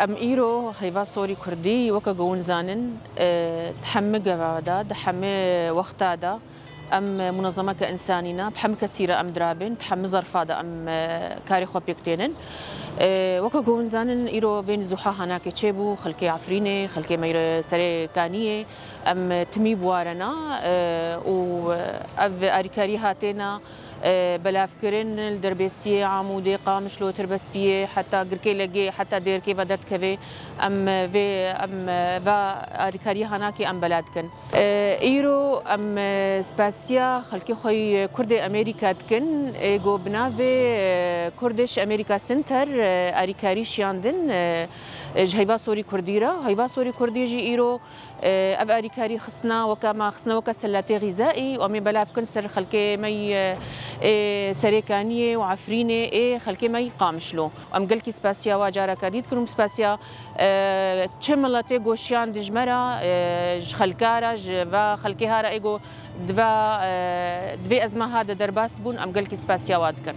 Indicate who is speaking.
Speaker 1: ام ايرو هيفا سوري كردي وكا جون زانن تحمي قوادا تحمي وقتادا ام منظمه كانسانينا بحم كثيره ام درابن تحمي ظرفادا ام كاري خو بيكتينن وكا جون زانن ايرو بين زوحا هناك تشيبو خلكي عفرينه خلكي مير سري كانيه ام تمي بوارنا و اف اريكاري هاتينا بلافكرين الدربيسية عمودي قامش لو تربسبية حتى قركي لقي حتى ديركي بدرت كفي ام في ام با اريكاري هناكي ام بلادكن ايرو ام سباسيا خلكي خوي كردي امريكا تكن ايجو بنافي كردش امريكا سنتر اريكاري شياندن هيبا سوري كرديرا هيبا سوري كردي جي ايرو اب اريكاري خصنا وكما خصنا وكا سلاتي غذائي وامي بلافكن سر خلكي مي سريكانيه وعفرينه خلكي ما يقامشلو ام قلكي سباسيا واجارا كاديد كنم سباسيا تشملاتي غوشيان دجمرا خلكارا و خلكي هارا ايغو دفا ازما هذا درباس بون ام قلكي سباسيا وادكر